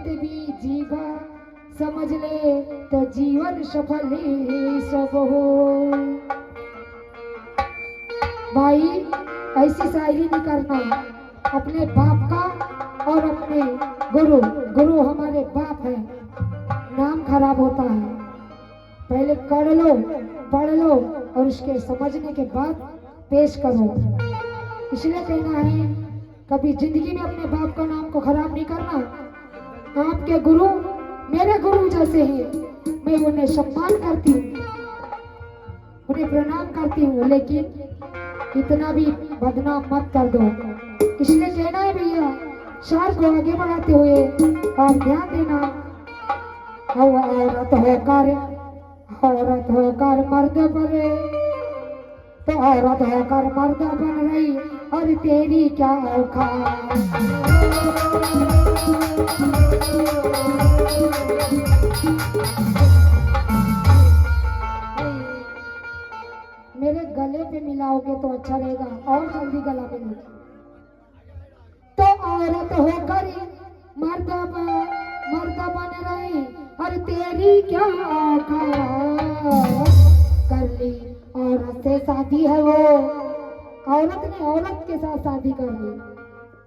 जीवित भी जीवा, समझ ले तो जीवन सफल ही सब हो। भाई ऐसी शायरी नहीं करना, अपने बाप का और अपने गुरु, गुरु हमारे बाप है, नाम खराब होता है। पहले कर लो, पढ़ लो और उसके समझने के बाद पेश करो। इसलिए कहना है कभी जिंदगी में अपने बाप का नाम को खराब नहीं करना। आपके गुरु मेरे गुरु जैसे हैं, मैं उन्हें सम्मान करती हूँ, उन्हें प्रणाम करती हूँ, लेकिन इतना भी बदनाम मत कर दो। इसलिए कहना है भैया, शार को आगे बढ़ाते हुए आप ध्यान देना। औरत होकर मर्द बने, तो औरत होकर मर्द बन रही और तेरी क्या औकात। मेरे गले पे मिलाओगे तो अच्छा रहेगा और जल्दी गला मिले। तो औरत होकर मर्द बन रही और तेरी क्या औकात। कर ली औरत से शादी है वो, औरत ने औरत के साथ शादी कर ली।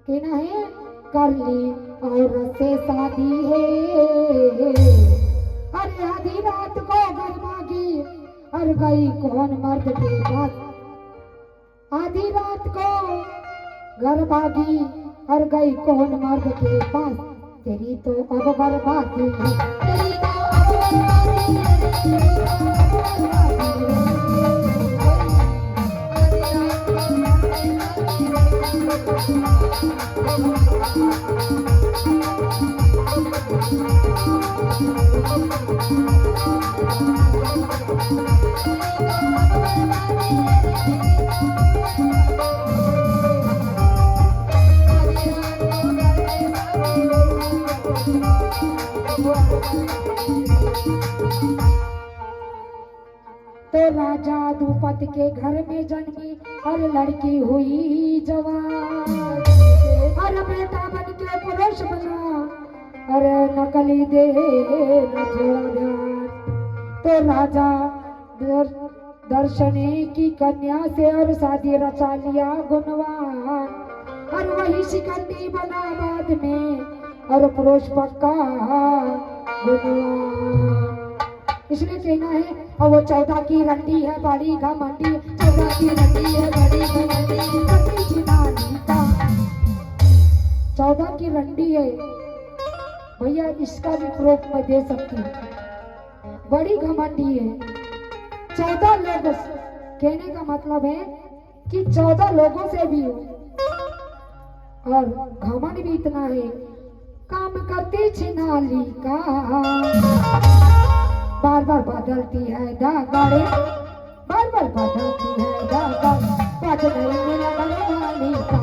कहना है कर ली औरत से शादी है, अरे आधी रात को घर भागी और गई कौन मर्द के पास। आधी रात को घर भागी और गई कौन मर्द के पास। तेरी तो अब बर्बादी है, तेरी तो अब बर्बादी तो राजा द्रुपद के घर में जन्मी और लड़की हुई जवान, और बेटा बन के पुरुष बना, अरे नकली दे न थोड़ा ध्यान। तो राजा दर्शनी की कन्या से और शादी रचा लिया गुणवान, और वही शिकंडी बना बाद में और पुरुष पक्का गुणवान। इसलिए कहना है और वो 14 की रंडी है बड़ी घमंडी, 14 की रंडी है बड़ी घमंडी, 14 की रंडी है भैया, इसका भी प्रूफ मैं दे सकती हूँ। बड़ी घमंडी है, 14 लोगों से, कहने का मतलब है कि 14 लोगों से भी हो, और घमंड भी इतना है, काम करती छिनाली का। बार बार बदलती है दागड़े, बार बार बदलती है दागड़े, बात नहीं मेरा बनवाली का।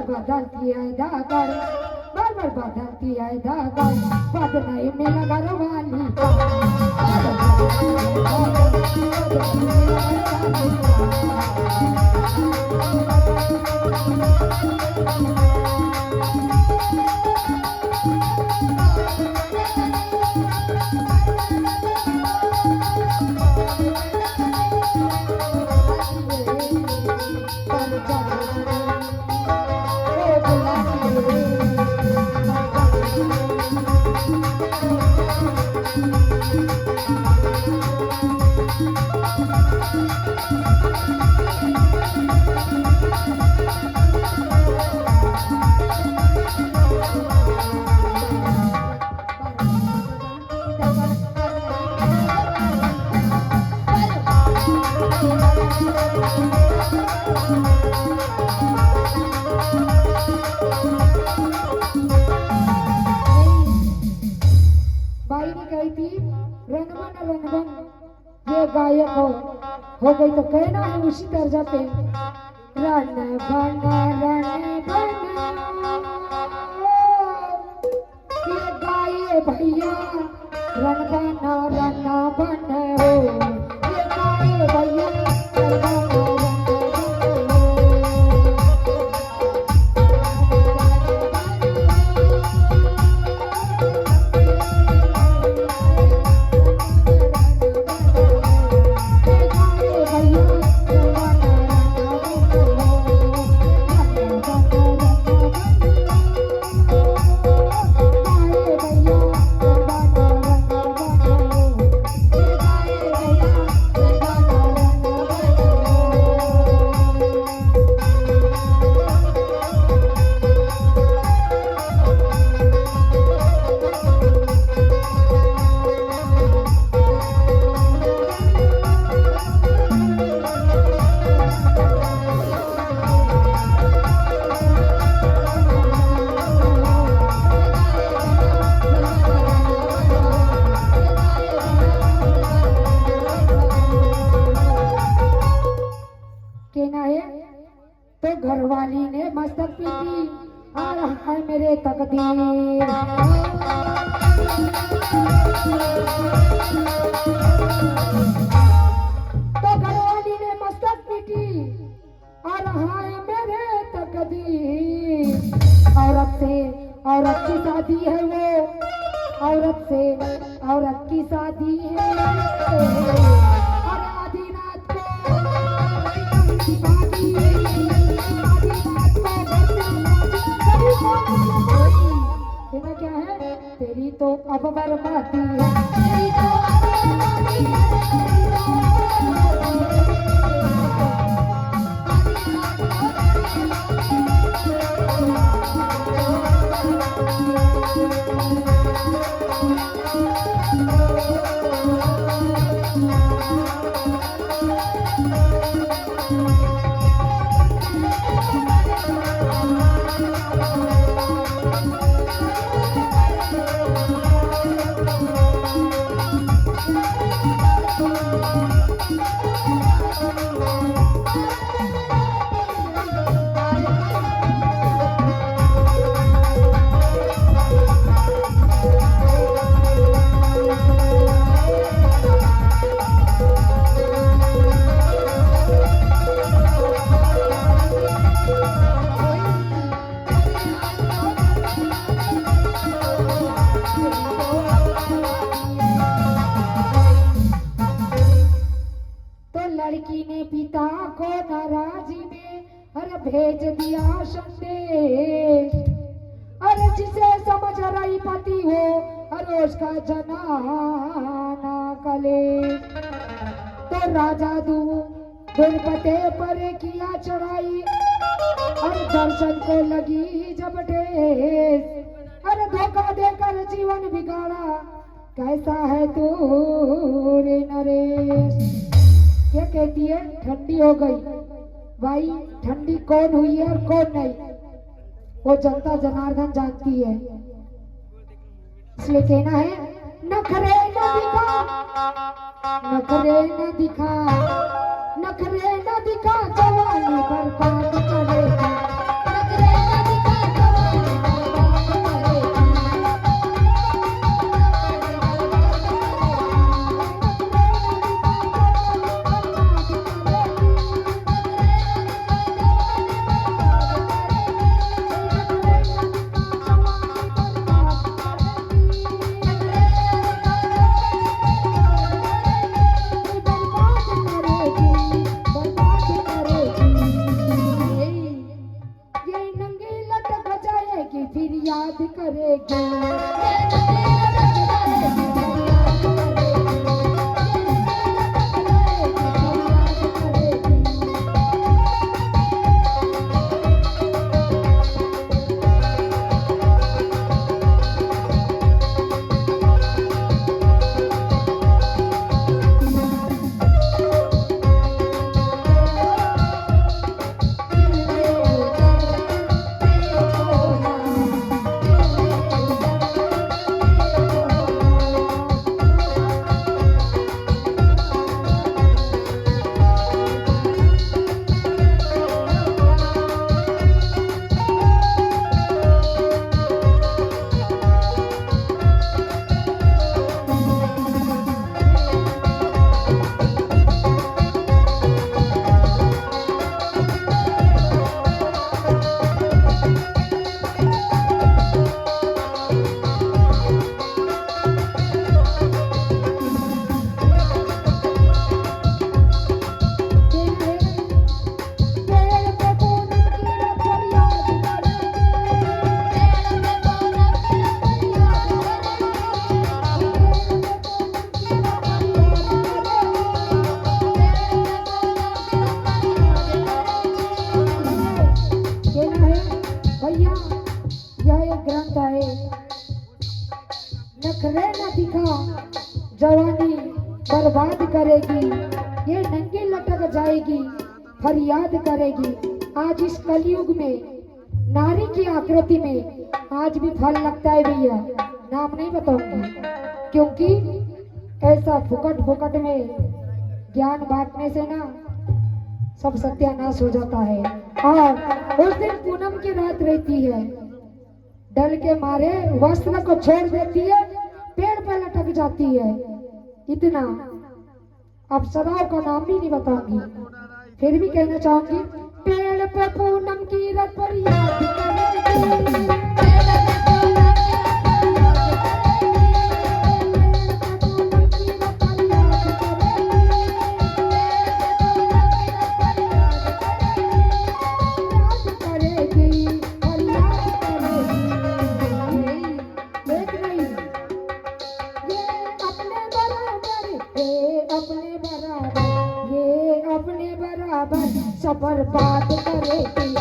बदलती है दागड़, बार बार बदलती है दागड़, बात नहीं मेरा घरवाली का। गायक हो गई तो कहना है उसी दर्जा पे रन बना ये गाये भैया रन बना हो ये गाये भैया रन बना तो घरवाली ने मस्तक पीटी और है मेरे तकदीर तो घरवाली ने मस्तक पीटी और हाय मेरे तकदीर औरत की शादी है वो औरत से औरत की शादी है और आधी रात को क्या है तेरी तो अब बर्बादी है तेरी तो अब लड़की ने पिता को नाराजी में अरे भेज दिया संदेश अरे जिसे समझ रही पति हो अरे उसका जनाना कले तो राजा दुर्पते पर किया चढ़ाई और दर्शन को लगी जब ठेस अरे धोखा देकर जीवन बिगाड़ा कैसा है तू रे नरेश क्या कहती है ठंडी हो गई भाई ठंडी कौन हुई है और कौन नहीं वो जनता जनार्दन जानती है इसलिए कहना है नखरे न दिखा नखरे न दिखा नखरे न दिखा जवानी बर्बाद करेगा नखरे न दिखा जवानी करेगी, ये नंगी लटक जाएगी, फरियाद करेगी। आज इस कलयुग में नारी की आकृति में आज भी फल लगता है भैया, नाम नहीं बताऊंगी, क्योंकि ऐसा फुकट फुकट में ज्ञान बांटने से ना सब सत्यानाश हो जाता है। और उस दिन पूनम की रात रहती है, डल के मारे वस्त्र को छोड़ देती है, पेड़ पर लटक जाती है। इतना अप्सराओं का नाम भी नहीं बताऊंगी, फिर भी कहना चाहूंगी, पेड़ पे पूनम की रात पर याद करेगी। सब बर्बाद करेगी,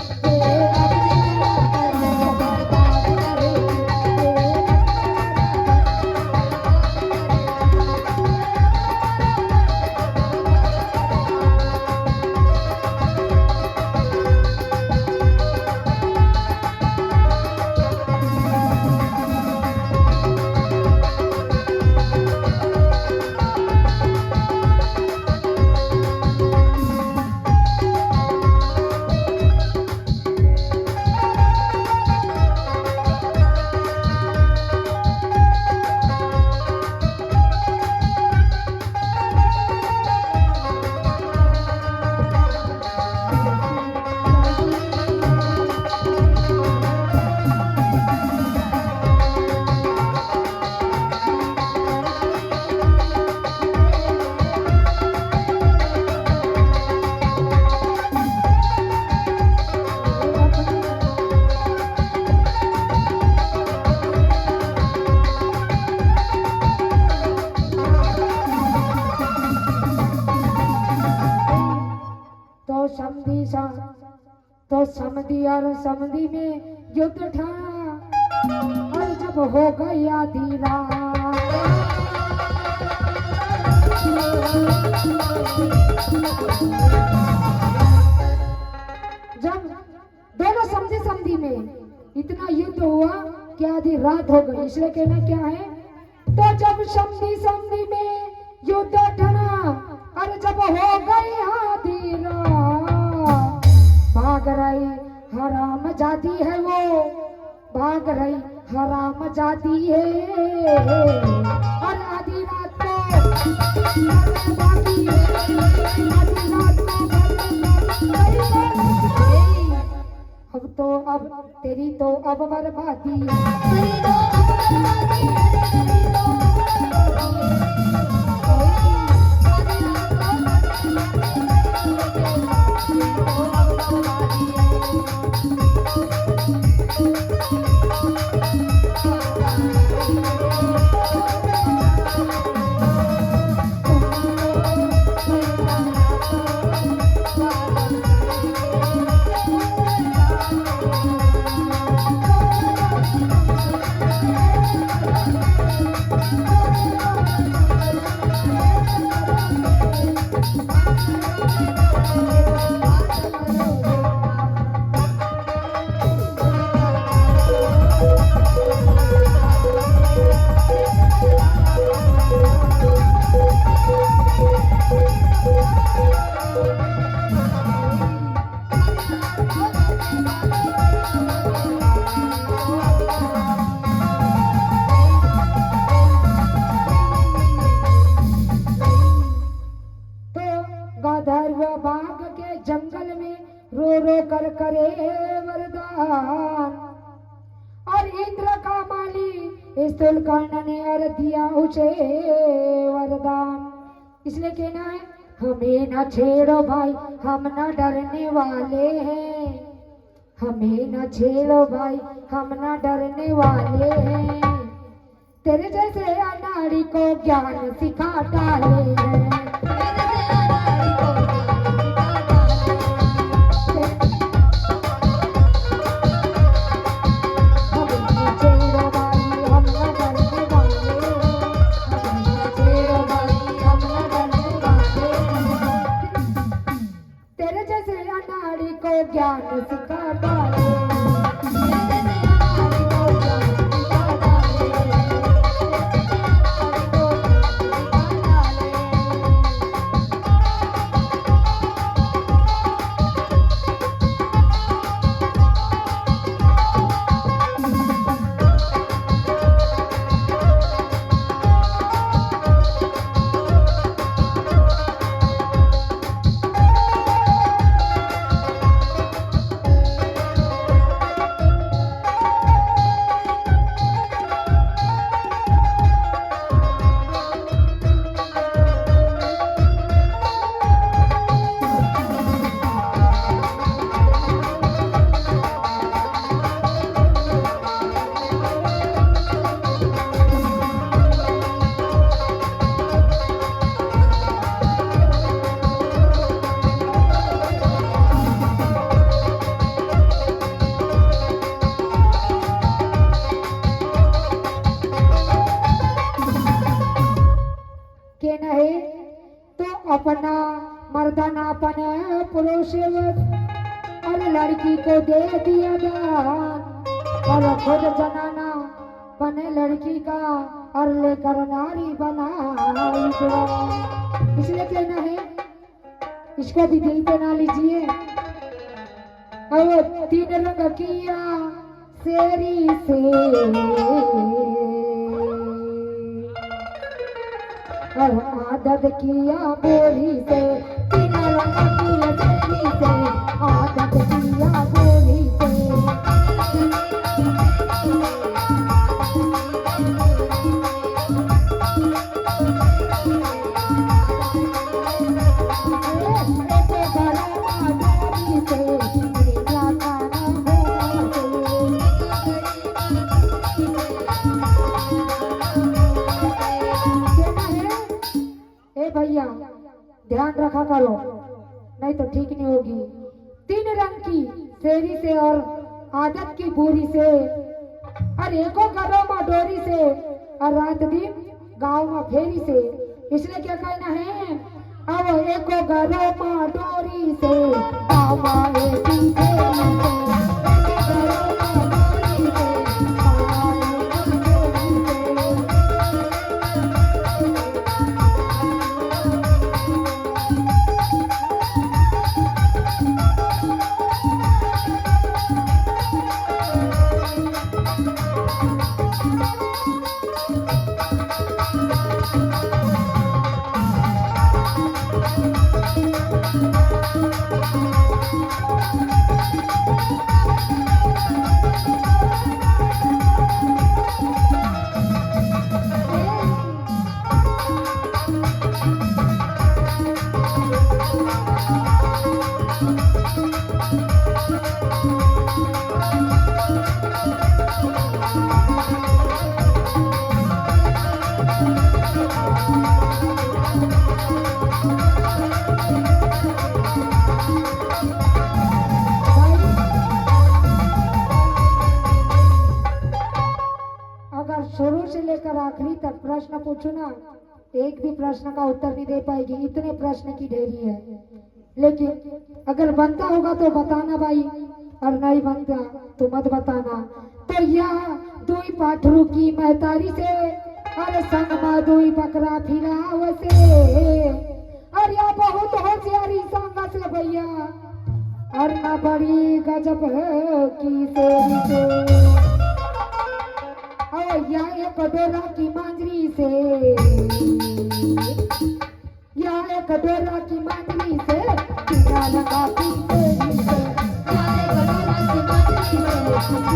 तो समधी और समधी में युद्ध ठाना, और जब हो गई आधी रात, जब दोनों समधी समधी में इतना युद्ध हुआ कि आधी रात हो गई, इसलिए कहना क्या है, तो जब समधी समधी में युद्ध ठाना और जब हो गई आधी रात, भाग रही हराम जाती है वो, भाग रही हराम जाती है, और आधी रात को बाकी है, आधी रात को अब तेरी तो अब बर्बादी कर करे वरदान, और इंद्र का माली स्थूलकर्ण ने और दिया उसे वरदान। इसलिए कहना है, हमें न छेड़ो भाई, हम न डरने वाले हैं, हमें न छेड़ो भाई, हम न डरने वाले हैं, तेरे जैसे अनाड़ी को ज्ञान सिखा डाले हैं। मेरे जैसे अनाड़ी को ज्ञान सिखा डाले, मेरे जैसे अनाड़ी को ज्ञान सिखा डाले, अनाड़ी को ज्ञान के नहीं तो अपना मर्दानापन पुरुषवत और लड़की को दे दिया दान, और खुद जनाना बने लड़की का और लेकर नारी बनाई जवान। इसलिए कहना है इसको भी दिल पे ना लीजिए। और तीन रंग किया शेरी से और आदत किया बोली से, तीन रंग किया शेरी से, आदत किया बोली से। भैया ध्यान रखा करो नहीं तो ठीक नहीं होगी। तीन रंग की शेरी से और आदत की बुरी से, और एको घरों में डोरी से, और रात दिन गाँव में फेरी से। इसलिए क्या कहना है, अब एको घरों में डोरी से, गाँव में एक ही फेरी से। शुरू से लेकर आखिरी तक प्रश्न पूछो ना, एक भी प्रश्न का उत्तर नहीं दे पाएगी, इतने प्रश्न की ढेरी है। लेकिन अगर बनता होगा तो बताना भाई, और नहीं बनता तो मत बताना। तो यह दुई पाठरू की महतारी से, अरे संग में दुई बकरा फिराव से, और यह बहुत होशियारी संग से भैया, और ना बड़ी गजब है की से, या एक डोरा की मांजरी से, या एक डोरा की मांजरी से, टीका लगा की तेरी से, या एक डोरा की मांजरी से, टीका लगा की तेरी से।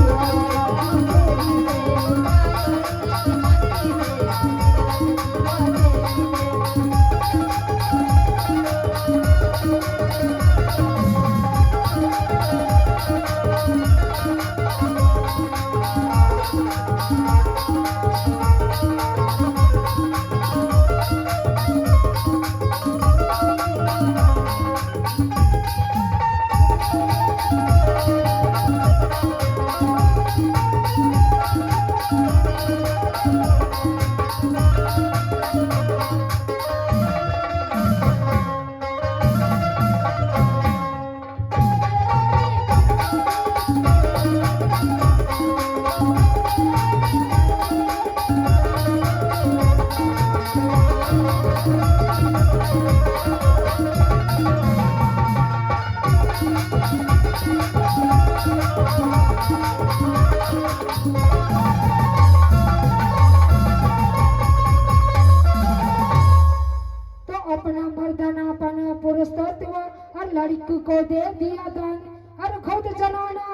लड़की को दे दिया दान, अरे खुद जनाना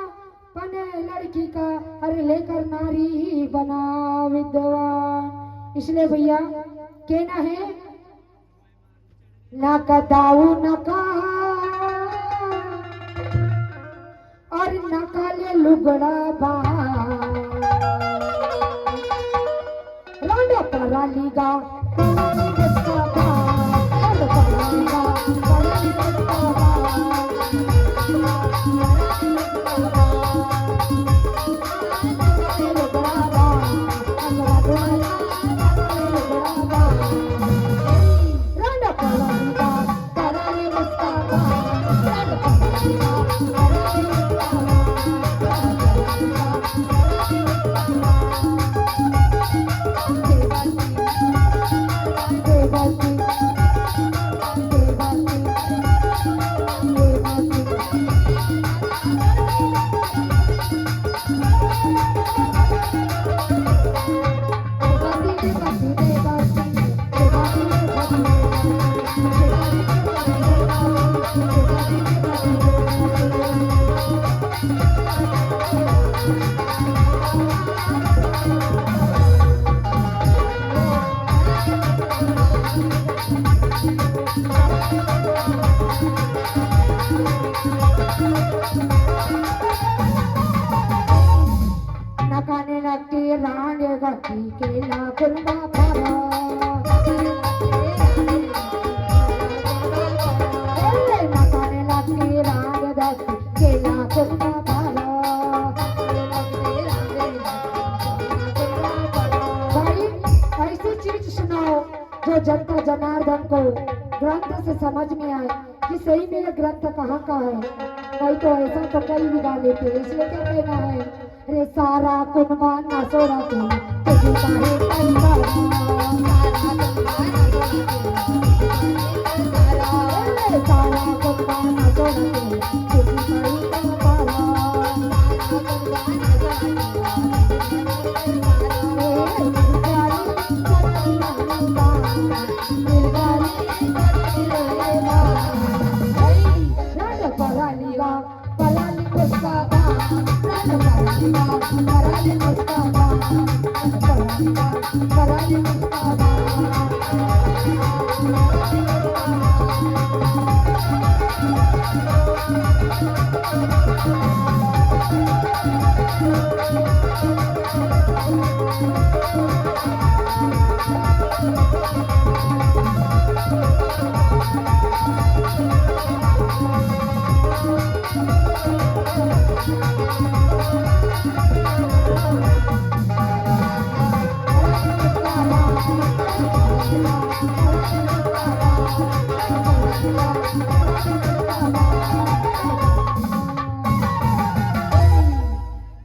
बने लड़की का, अरे लेकर नारी बना विद्वान। इसलिए भैया कहना है ना कदाऊ नका और नकाले लुगड़ा बा रांडा पराली गा पराली बस्ता बा रांडा पराली गा पराली बस्ता बा नकाने लगती रांडे गति के लाकुंबा भरा नकाने लगती रांडे गति के लाकुंबा भरा। भाई ऐसी चीज सुनाओ जो जनता जनार्दन को ग्रंथ से समझ में आए कि सही में ग्रंथ कहाँ का है। नहीं तो ऐसा तो कई बिगा लेते, इसलिए क्या कहना है रे सारा कुनबा ना सोरा के तुझे काहे परिवार सारा कुनबा ना सोरा के तुझे काहे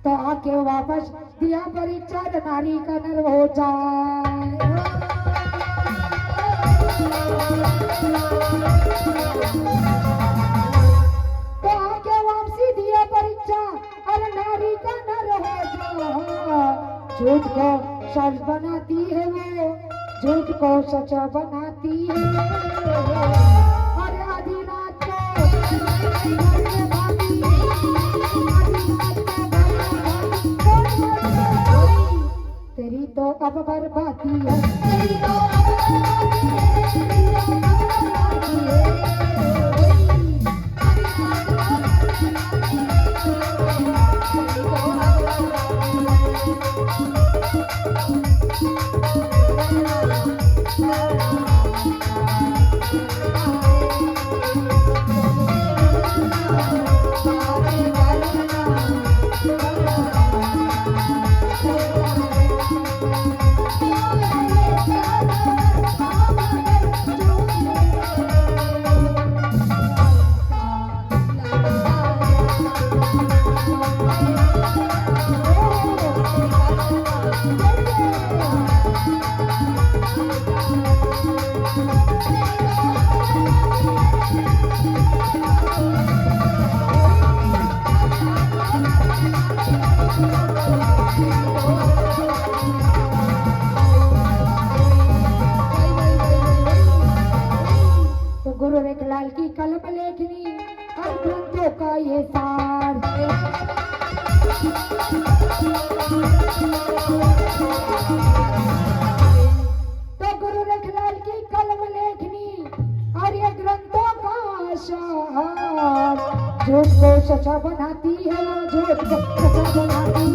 तो आके वापस दिया परीक्षा नारी का नर हो जाए। तो आके वापसी दिया परीक्षा और नारी का नर हो जाए। झूठ को सच बनाती है वो, झूठ को सच बनाती है और आधी रात तेरी तो अब बर्बादी है, तेरी तो अब बर्बादी है। हर ग्रंथों का ये सार। तो गुरु रखलाल की कलम लेखनी और ये ग्रंथों का सार। झूठ को सचा बनाती है, झूठ को सचा बनाती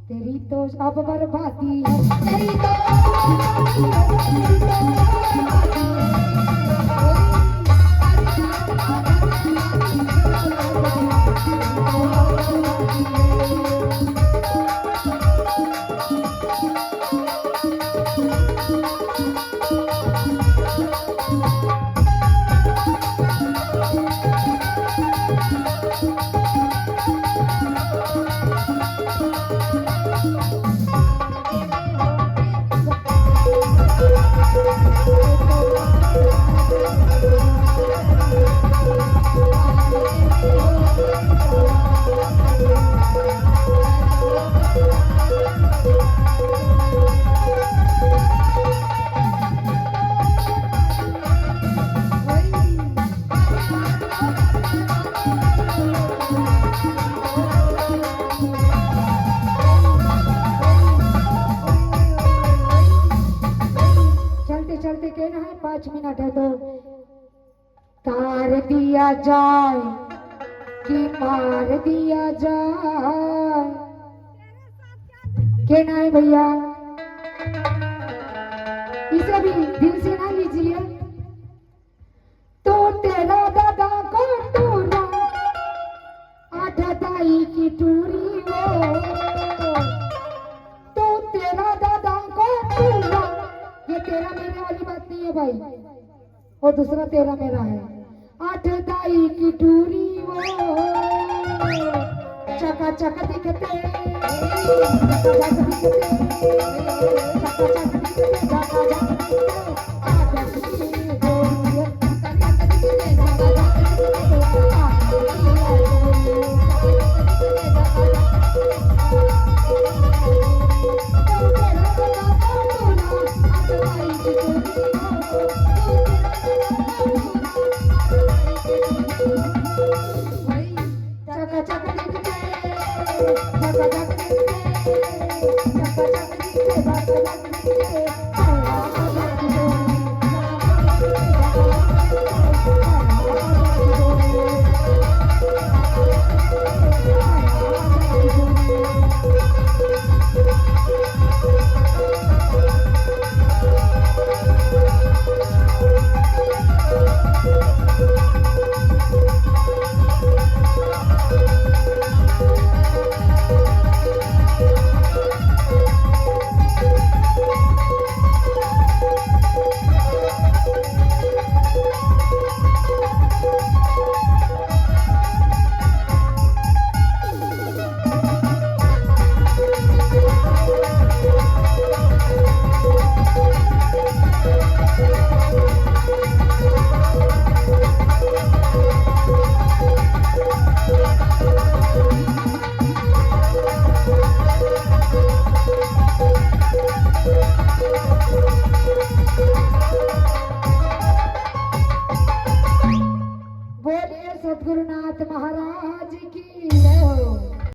तेरी तो अब बर्बादी है, तेरी तो चलते कहना है 5 मिनट है तो तार दिया जाए कि मार दिया जाए, कहना है भैया। इसे भी दिल से ना लीजिए। तो तेरा दादा को टूरा 8 दाई की टूरी वो, तो तेरा दादा को टूरा, ये तेरा मेरे वाली बात नहीं है भाई, और दूसरा तेरा मेरा है। 8 दाई की टूरी वो चका चक दिखते, चका चक दिखते